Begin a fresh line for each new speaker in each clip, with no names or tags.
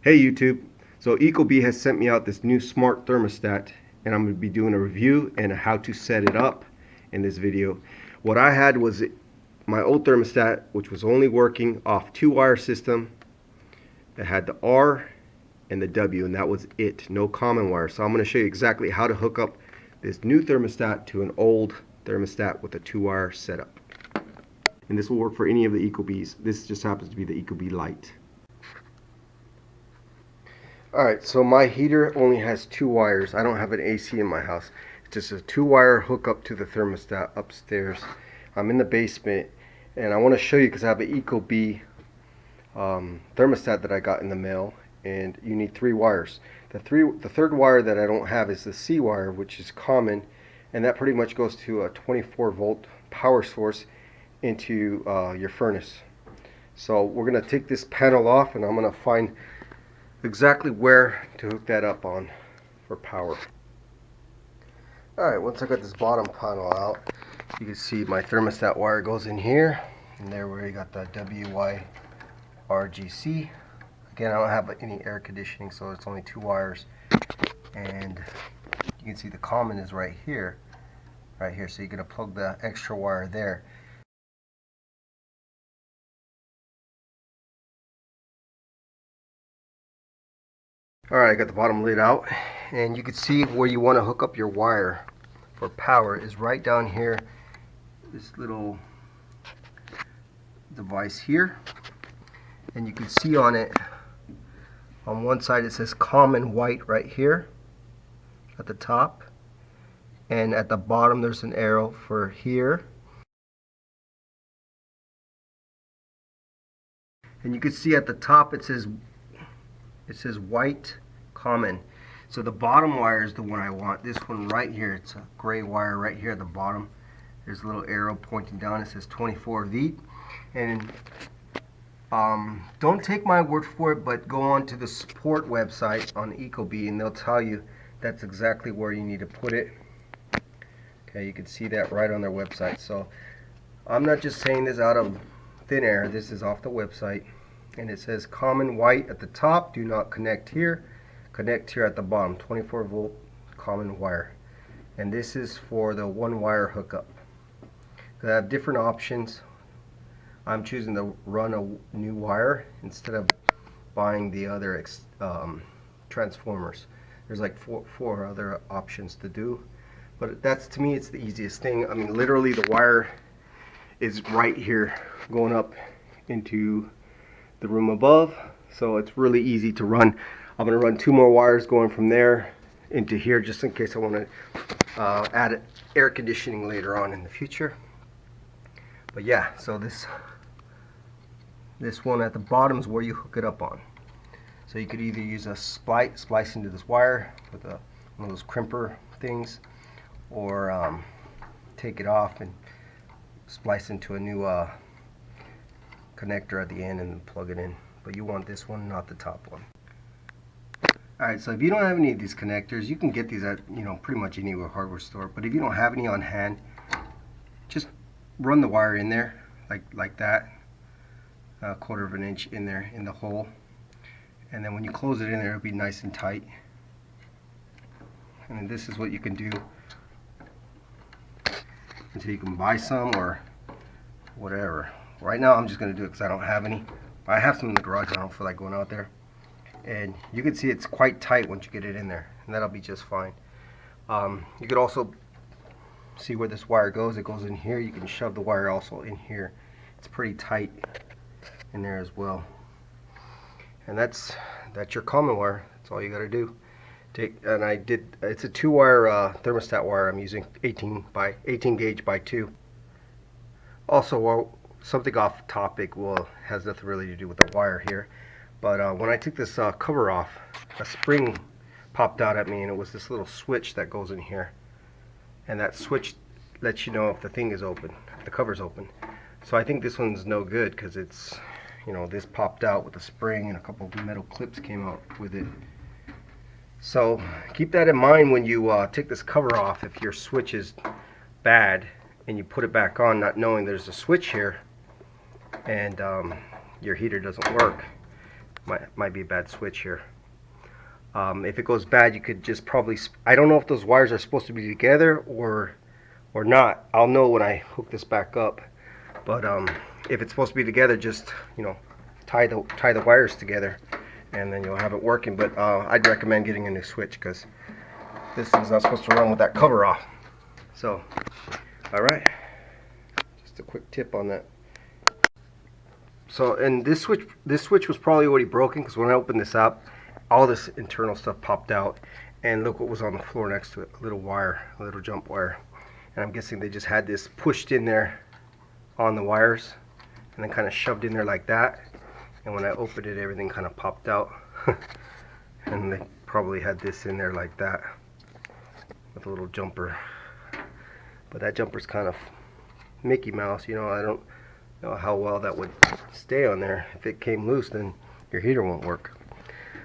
Hey YouTube, so ECOBEE has sent me out this new smart thermostat and I'm going to be doing a review and how to set it up in this video. What I had was my old thermostat, which was only working off 2-wire system. It had the R and the W, and that was it, no common wire. So I'm going to show you exactly how to hook up this new thermostat to an old thermostat with a 2-wire setup. And this will work for any of the ECOBEEs. This just happens to be the ECOBEE Lite. Alright, so my heater only has 2 wires. I don't have an AC in my house. It's just a 2-wire hookup to the thermostat upstairs. I'm in the basement, and I want to show you because I have an ECOBEE thermostat that I got in the mail, and you need 3 wires. The third wire that I don't have is the C wire, which is common, and that pretty much goes to a 24-volt power source into your furnace. So we're going to take this panel off, and I'm going to find exactly where to hook that up on for power. Alright, once I got this bottom panel out, you can see my thermostat wire goes in here, and there where you got the WYRGC. Again, I don't have any air conditioning, so it's only 2 wires, and you can see the common is right here, so you're going to plug the extra wire there. Alright, I got the bottom lid out, and you can see where you want to hook up your wire for power is right down here, this little device here, and you can see on it, on one side it says common white right here at the top, and at the bottom there's an arrow for here, and you can see at the top it says white common. So the bottom wire is the one I want. This one right here, it's a gray wire right here at the bottom. There's a little arrow pointing down. It says 24V. And don't take my word for it, but go on to the support website on ECOBEE and they'll tell you that's exactly where you need to put it. Okay, you can see that right on their website. So I'm not just saying this out of thin air. This is off the website. And it says common white at the top, do not connect here, connect here at the bottom, 24-volt common wire. And this is for the 1-wire hookup. I have different options. I'm choosing to run a new wire instead of buying the other transformers. There's like four other options to do, but that's, to me, it's the easiest thing. I mean, literally the wire is right here going up into the room above, so it's really easy to run. I'm going to run 2 more wires going from there into here just in case I want to add air conditioning later on in the future. But yeah, so this one at the bottom is where you hook it up on. So you could either use a splice into this wire with one of those crimper things, or take it off and splice into a new connector at the end and plug it in. But you want this one, not the top one. Alright, so if you don't have any of these connectors, you can get these at pretty much any hardware store. But if you don't have any on hand, just run the wire in there like that, a 1/4 of an inch in there in the hole, and then when you close it in there, it'll be nice and tight. And this is what you can do until you can buy some or whatever. Right now I'm just going to do it because I don't have any. I have some in the garage. I don't feel like going out there. And you can see it's quite tight once you get it in there, and that'll be just fine. You could also see where this wire goes. It goes in here. You can shove the wire also in here. It's pretty tight in there as well. And that's your common wire. That's all you got to do. It's a 2-wire thermostat wire. I'm using 18 gauge by 2. Also, something off topic, has nothing really to do with the wire here, but when I took this cover off, a spring popped out at me, and it was this little switch that goes in here, and that switch lets you know if the thing is open, if the cover's open. So I think this one's no good because it's, this popped out with a spring and a couple of metal clips came out with it. So keep that in mind when you take this cover off. If your switch is bad and you put it back on not knowing there's a switch here, and your heater doesn't work, Might be a bad switch here. If it goes bad, you could just probably, I don't know if those wires are supposed to be together or not. I'll know when I hook this back up. But if it's supposed to be together, just, you know, tie the wires together, and then you'll have it working. But I'd recommend getting a new switch, because this is not supposed to run with that cover off. So, all right, just a quick tip on that. So, and this switch was probably already broken, because when I opened this up, all this internal stuff popped out, and look what was on the floor next to it, a little wire, a little jump wire. And I'm guessing they just had this pushed in there on the wires and then kind of shoved in there like that, and when I opened it, everything kind of popped out. And they probably had this in there like that with a little jumper, but that jumper's kind of Mickey Mouse, you know. I don't know how well that would stay on there. If it came loose, then your heater won't work.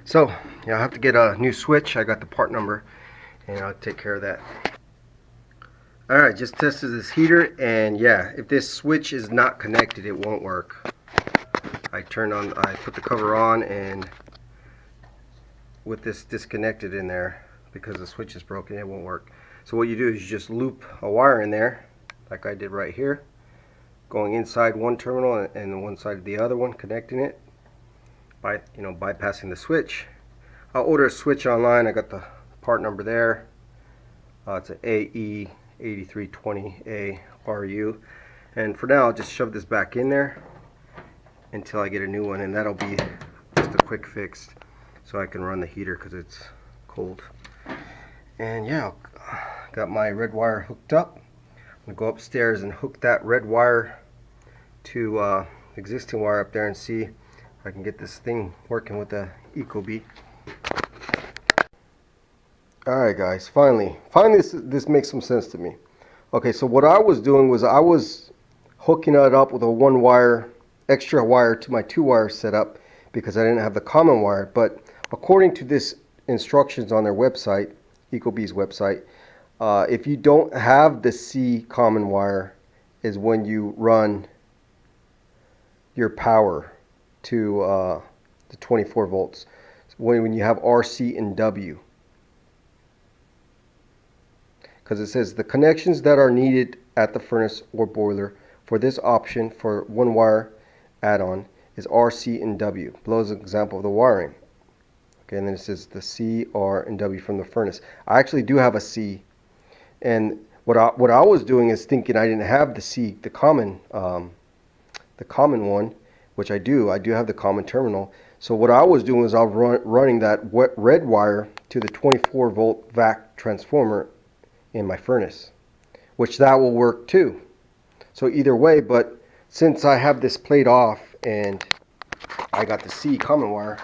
So yeah, I'll have to get a new switch. I got the part number, and I'll take care of that. Alright, just tested this heater, and yeah, if this switch is not connected, it won't work. I put the cover on, and with this disconnected in there, because the switch is broken, it won't work. So what you do is you just loop a wire in there, like I did right here, going inside one terminal and one side of the other one, connecting it by, you know, bypassing the switch. I'll order a switch online. I got the part number there. It's an AE8320ARU, and for now I'll just shove this back in there until I get a new one, and that'll be just a quick fix so I can run the heater because it's cold. And yeah, got my red wire hooked up. I'm gonna go upstairs and hook that red wire to existing wire up there and see if I can get this thing working with the ECOBEE. Alright guys, finally this makes some sense to me. Okay, so what I was doing was I was hooking it up with a one wire, extra wire to my 2-wire setup, because I didn't have the common wire. But according to this instructions on their website, ECOBEE's website, if you don't have the C common wire is when you run your power to the 24 volts, when you have RC and W. Because it says the connections that are needed at the furnace or boiler for this option for one wire add-on is RC and W. Below is an example of the wiring. Okay, and then it says the C, R, and W from the furnace. I actually do have a C, and what I was doing is thinking I didn't have the C, the common one, which I do. I do have the common terminal. So what I was doing was I was running that red wire to the 24 volt vac transformer in my furnace, which that will work too. So either way, but since I have this plate off and I got the C common wire,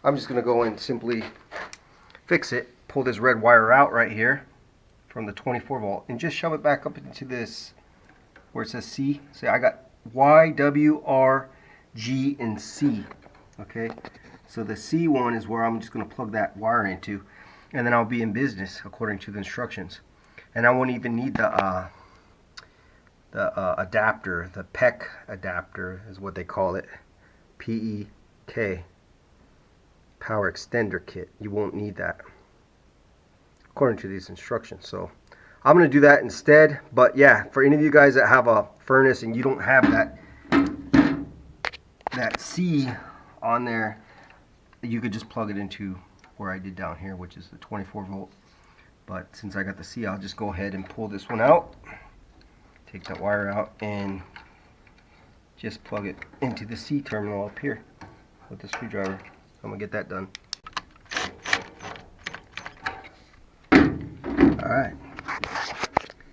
I'm just gonna go and simply fix it, pull this red wire out right here from the 24 volt and just shove it back up into this where it says C. So I got Y, W, R, G, and C. Okay, so the C one is where I'm just gonna plug that wire into, and then I'll be in business according to the instructions. And I won't even need the adapter, the PEC adapter is what they call it, PEK, power extender kit. You won't need that according to these instructions. So I'm going to do that instead. But yeah, for any of you guys that have a furnace and you don't have that C on there, you could just plug it into where I did down here, which is the 24 volt. But since I got the C, I'll just go ahead and pull this one out, take that wire out, and just plug it into the C terminal up here with the screwdriver. I'm gonna get that done. Alright,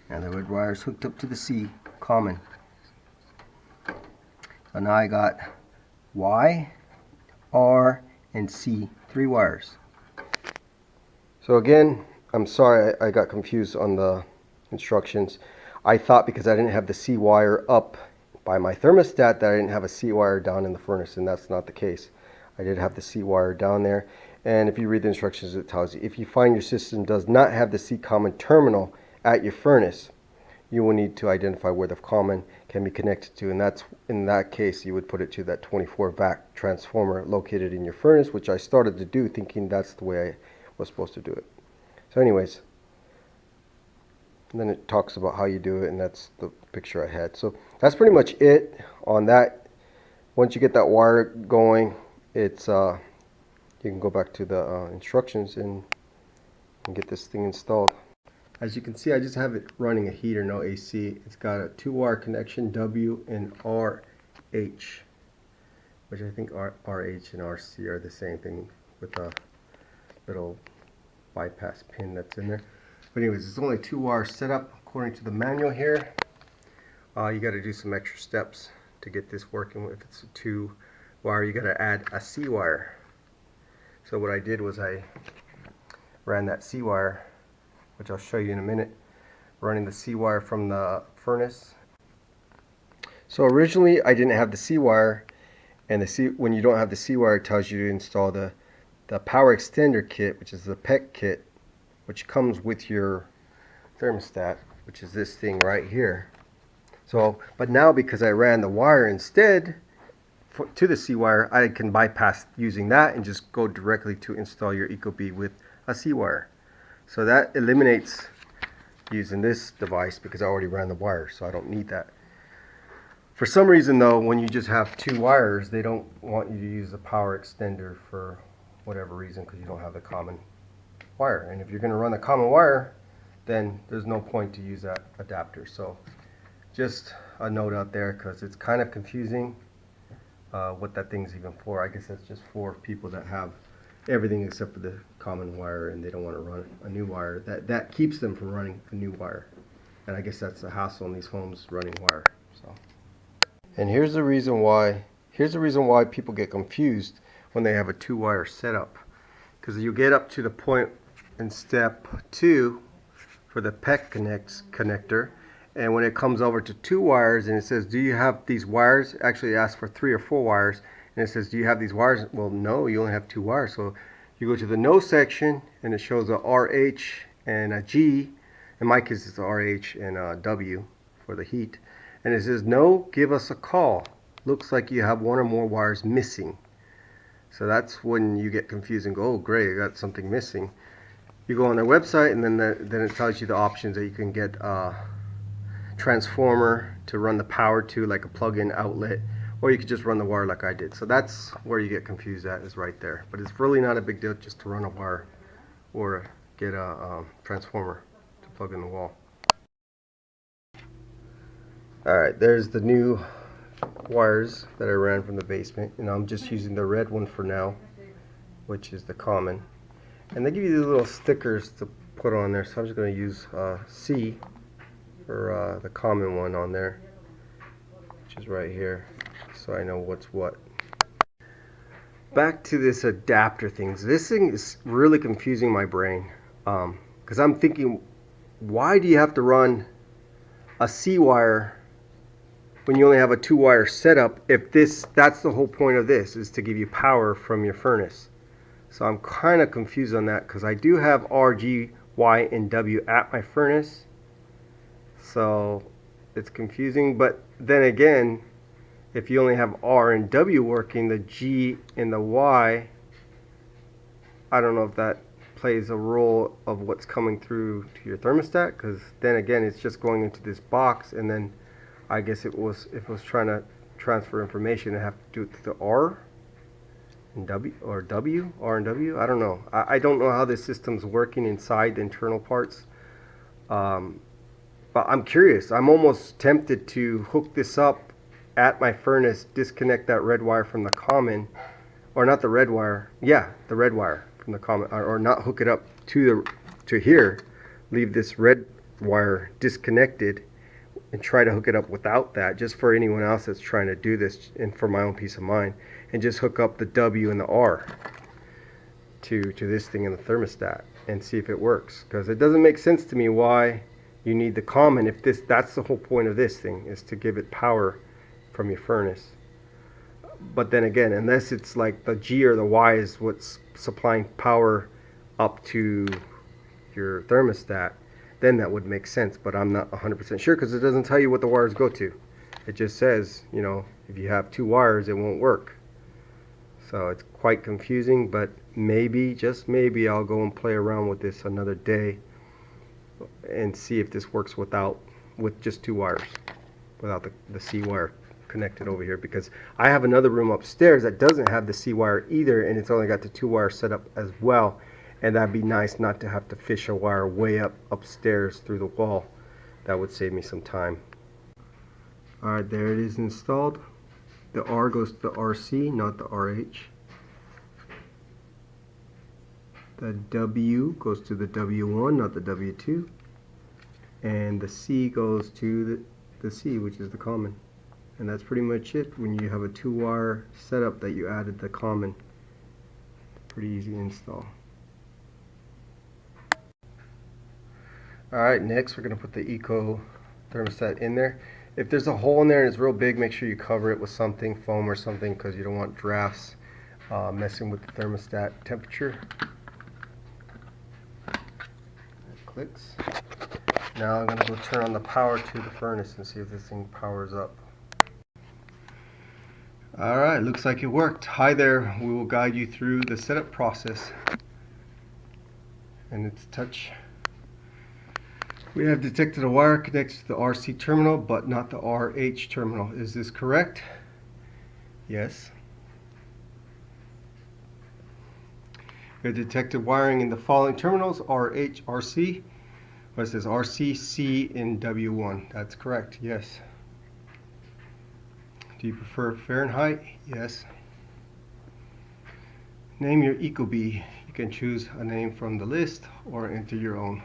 now the red wire is hooked up to the C common. So now I got Y, R, and C, 3 wires. So again, I'm sorry I got confused on the instructions. I thought because I didn't have the C wire up by my thermostat that I didn't have a C wire down in the furnace, and that's not the case. I did have the C wire down there, and if you read the instructions, it tells you if you find your system does not have the C common terminal at your furnace, you will need to identify where the common can be connected to, and that's, in that case, you would put it to that 24-vac transformer located in your furnace, which I started to do thinking that's the way I was supposed to do it. So anyways, and then it talks about how you do it, and that's the picture I had. So that's pretty much it on that. Once you get that wire going, it's you can go back to the instructions and get this thing installed. As you can see, I just have it running a heater, no AC. It's got a 2-wire connection, W and RH, which I think RH and RC are the same thing, with a little bypass pin that's in there. But anyways, it's only a 2-wire setup according to the manual here. You got to do some extra steps to get this working. If it's a 2-wire, you got to add a C wire. So what I did was I ran that C wire, which I'll show you in a minute, running the C wire from the furnace. So originally I didn't have the C wire, and when you don't have the C wire, it tells you to install the power extender kit, which is the PEC kit, which comes with your thermostat, which is this thing right here. So, but now because I ran the wire instead to the C wire, I can bypass using that and just go directly to install your ECOBEE with a C wire. So that eliminates using this device because I already ran the wire, so I don't need that. For some reason though, when you just have 2 wires, they don't want you to use the power extender for whatever reason, because you don't have the common wire. And if you're going to run the common wire, then there's no point to use that adapter. So just a note out there, because it's kind of confusing what that thing's even for. I guess that's just for people that have everything except for the common wire, and they don't want to run a new wire. That keeps them from running a new wire, and I guess that's the hassle in these homes, running wire. So, and here's the reason why people get confused when they have a 2-wire setup, because you get up to the point in step 2 for the PEC connector, and when it comes over to 2 wires and it says, do you have these wires? Actually, it asks for 3 or 4 wires. And it says, do you have these wires? Well, no, you only have 2 wires. So you go to the no section, and it shows a RH and a G. In my case, it's a RH and a W for the heat. And it says, no, give us a call. Looks like you have 1 or more wires missing. So that's when you get confused and go, oh, great, I got something missing. You go on their website, and then it tells you the options that you can get a transformer to run the power to, like a plug-in outlet, or you could just run the wire like I did. So that's where you get confused at, is right there. But it's really not a big deal just to run a wire or get a transformer to plug in the wall. Alright, there's the new wires that I ran from the basement, and I'm just using the red one for now, which is the common. And they give you these little stickers to put on there, so I'm just going to use C for the common one on there, which is right here, so I know what's what. Back to this adapter things. This thing is really confusing my brain, because I'm thinking, why do you have to run a C wire when you only have a 2-wire setup, if that's the whole point of this, is to give you power from your furnace? So I'm kind of confused on that, because I do have R, G, Y, and W at my furnace, so it's confusing. But then again, if you only have R and W working, the G and the Y, I don't know if that plays a role of what's coming through to your thermostat, because then again, it's just going into this box, and then I guess if it was trying to transfer information, I have to do it to the R and W, or W, R and W. I don't know. I don't know how this system's working inside the internal parts. But I'm curious. I'm almost tempted to hook this up at my furnace, disconnect that red wire from the common, or not the red wire. Yeah, the red wire from the common, or not hook it up to here. Leave this red wire disconnected, and try to hook it up without that, just for anyone else that's trying to do this, and for my own peace of mind, and just hook up the W and the R to this thing in the thermostat and see if it works, because it doesn't make sense to me why you need the common if that's the whole point of this thing, is to give it power from your furnace. But then again, unless it's like the G or the Y is what's supplying power up to your thermostat, then that would make sense, but I'm not 100% sure because it doesn't tell you what the wires go to. It just says, you know, if you have two wires, it won't work. So it's quite confusing, but maybe, just maybe, I'll go and play around with this another day and see if this works with just two wires, without the C wire connected over here, because I have another room upstairs that doesn't have the C wire either, and it's only got the two wires set up as well, and that'd be nice not to have to fish a wire way up upstairs through the wall. That would save me some time. Alright, there it is installed. The R goes to the RC, not the RH. The W goes to the W1, not the W2. And the C goes to the C, which is the common. And that's pretty much it when you have a two-wire setup that you added the common. Pretty easy to install. Alright, next we're going to put the Eco thermostat in there. If there's a hole in there and it's real big, make sure you cover it with something, foam or something, because you don't want drafts messing with the thermostat temperature. It clicks. Now I'm going to go turn on the power to the furnace and see if this thing powers up. Alright, looks like it worked. Hi there, we will guide you through the setup process. And it's touch. We have detected a wire connected to the RC terminal but not the RH terminal. Is this correct? Yes. We have detected wiring in the following terminals: RH, RC. But it says RC, C, and W1. That's correct, yes. Do you prefer Fahrenheit? Yes. Name your ECOBEE. You can choose a name from the list or enter your own.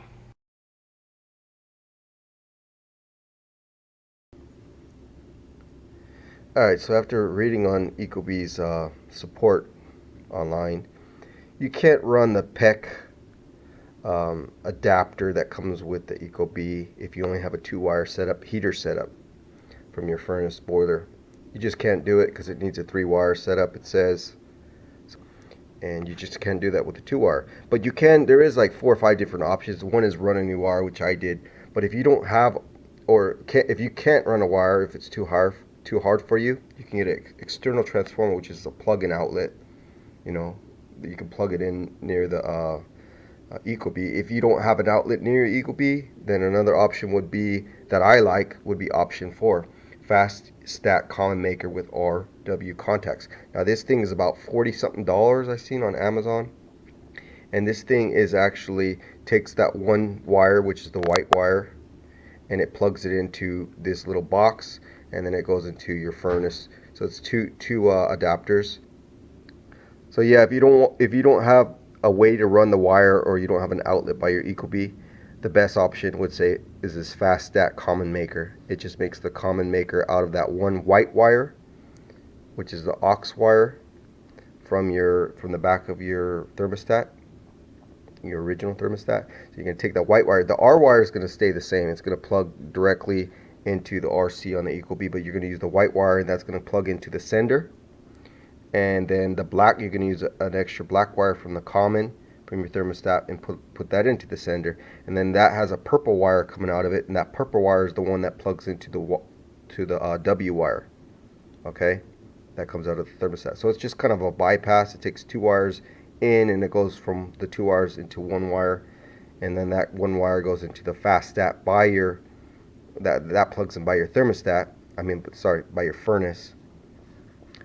Alright, so after reading on ECOBEE's support online, you can't run the PEC adapter that comes with the ECOBEE if you only have a two-wire setup, heater setup from your furnace boiler. You just can't do it because it needs a three-wire setup, it says, and you just can't do that with a two-wire. But you can. There is like 4 or 5 different options. One is run a new wire, which I did. But if you don't have, or if you can't run a wire, if it's too hard for you, you can get an external transformer, which is a plug-in outlet. You know, you can plug it in near the ECOBEE. If you don't have an outlet near your ECOBEE, then another option would be, that I like, would be option 4. Fast stat common maker with RW contacts. Now this thing is about $40 something I've seen on Amazon, and this thing is actually takes that one wire, which is the white wire, and it plugs it into this little box, and then it goes into your furnace. So it's two adapters. So yeah, if you don't have a way to run the wire, or you don't have an outlet by your ECOBEE, the best option would say is this fast stat common maker. It just makes the common maker out of that one white wire, which is the aux wire from the back of your thermostat, your original thermostat. So you're going to take that white wire. The R wire is going to stay the same. It's going to plug directly into the RC on the ECOBEE, but you're going to use the white wire, and that's going to plug into the sender. And then the black, you're going to use an extra black wire from the common from your thermostat and put that into the sender, and then that has a purple wire coming out of it, and that purple wire is the one that plugs into the W wire. Okay, that comes out of the thermostat. So it's just kind of a bypass. It takes two wires in, and it goes from the two wires into one wire, and then that one wire goes into the fast stat by your that plugs in by your thermostat. By your furnace.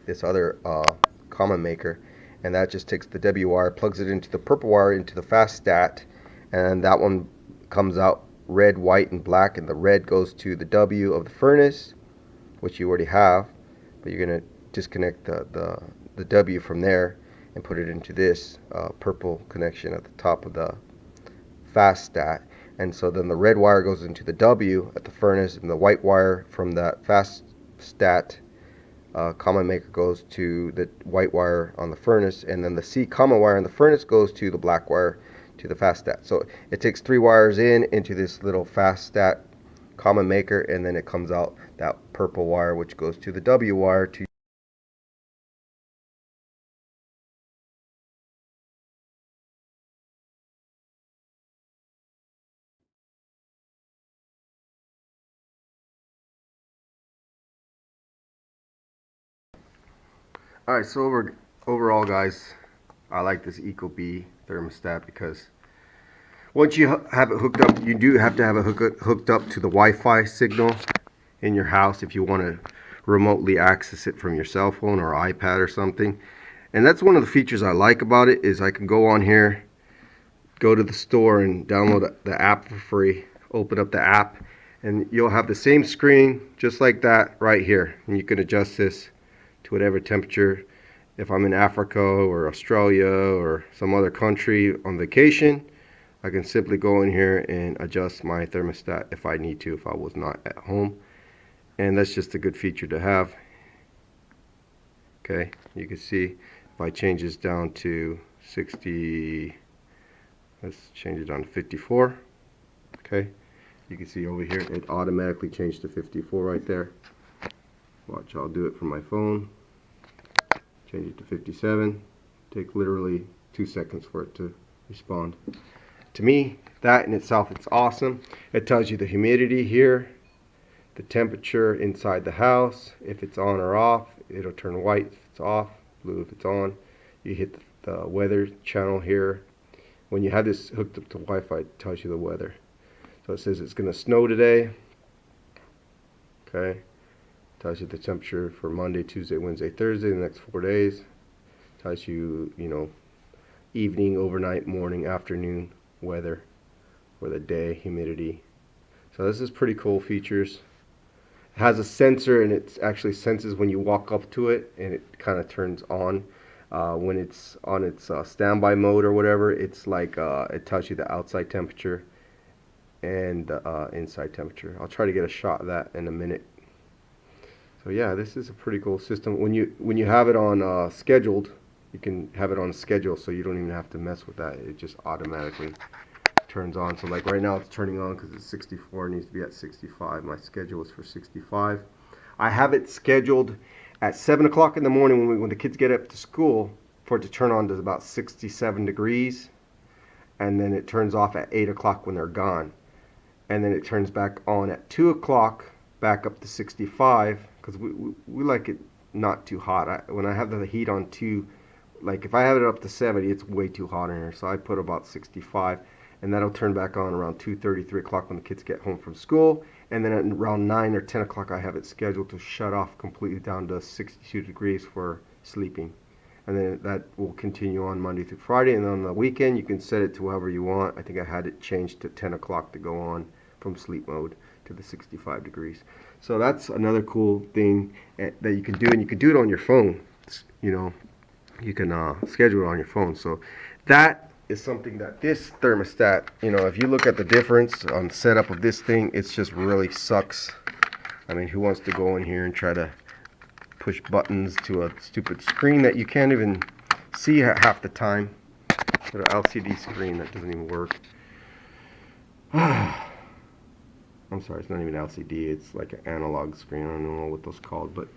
This other common maker, and that just takes the W wire, plugs it into the purple wire into the fast stat, and that one comes out red, white, and black, and the red goes to the W of the furnace, which you already have, but you're going to disconnect the W from there and put it into this purple connection at the top of the fast stat. And so then the red wire goes into the W at the furnace, and the white wire from that fast stat common maker goes to the white wire on the furnace, and then the C common wire on the furnace goes to the black wire to the fast stat. So it takes 3 wires into this little fast stat common maker, and then it comes out that purple wire, which goes to the W wire to Alright, so overall guys, I like this ECOBEE thermostat because once you have it hooked up, you do have to have it hooked up to the Wi-Fi signal in your house if you want to remotely access it from your cell phone or iPad or something. And that's one of the features I like about it, is I can go on here, go to the store and download the app for free, open up the app, and you'll have the same screen just like that right here. And you can adjust this to whatever temperature. If I'm in Africa or Australia or some other country on vacation, I can simply go in here and adjust my thermostat if I need to, if I was not at home. And that's just a good feature to have. Okay, you can see if I change this down to 60, let's change it down to 54. Okay, you can see over here it automatically changed to 54 right there. Watch, I'll do it from my phone. Change it to 57. Take literally 2 seconds for it to respond. To me, that in itself, it's awesome. It tells you the humidity here, the temperature inside the house, if it's on or off. It'll turn white if it's off, blue if it's on. You hit the weather channel here. When you have this hooked up to Wi-Fi, it tells you the weather. So it says it's going to snow today. Okay. Tells you the temperature for Monday, Tuesday, Wednesday, Thursday, the next 4 days. Tells you, evening, overnight, morning, afternoon weather for the day, humidity. So this is pretty cool features. It has a sensor, and it actually senses when you walk up to it, and it kind of turns on. When it's on its standby mode or whatever, it's like it tells you the outside temperature and the inside temperature. I'll try to get a shot of that in a minute. So yeah, this is a pretty cool system. When you have it on scheduled, you can have it on schedule, so you don't even have to mess with that. It just automatically turns on. So like right now it's turning on because it's 64. It needs to be at 65. My schedule is for 65. I have it scheduled at 7 o'clock in the morning when the kids get up to school for it to turn on to about 67 degrees, and then it turns off at 8 o'clock when they're gone, and then it turns back on at 2 o'clock back up to 65, because we like it not too hot. When I have the heat on 2, like if I have it up to 70, it's way too hot in here, so I put about 65, and that'll turn back on around 2:30, 3 o'clock when the kids get home from school, and then at around 9 or 10 o'clock I have it scheduled to shut off completely down to 62 degrees for sleeping. And then that will continue on Monday through Friday, and then on the weekend you can set it to however you want. I think I had it changed to 10 o'clock to go on from sleep mode to the 65 degrees. So that's another cool thing that you can do, and you can do it on your phone. You can schedule it on your phone. So that is something that this thermostat, if you look at the difference on setup of this thing, it's just really sucks. I mean, who wants to go in here and try to push buttons to a stupid screen that you can't even see half the time? An LCD screen that doesn't even work. I'm sorry, it's not even LCD, it's like an analog screen. I don't know what those called, but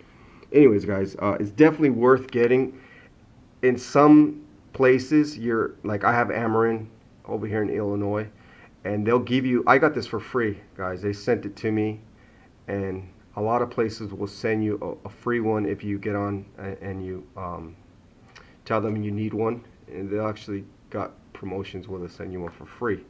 anyways guys, it's definitely worth getting. In some places, like I have Ameren over here in Illinois, and they'll give you, I got this for free guys, they sent it to me, and a lot of places will send you a free one if you get on and you tell them you need one, and they actually got promotions where they send you one for free.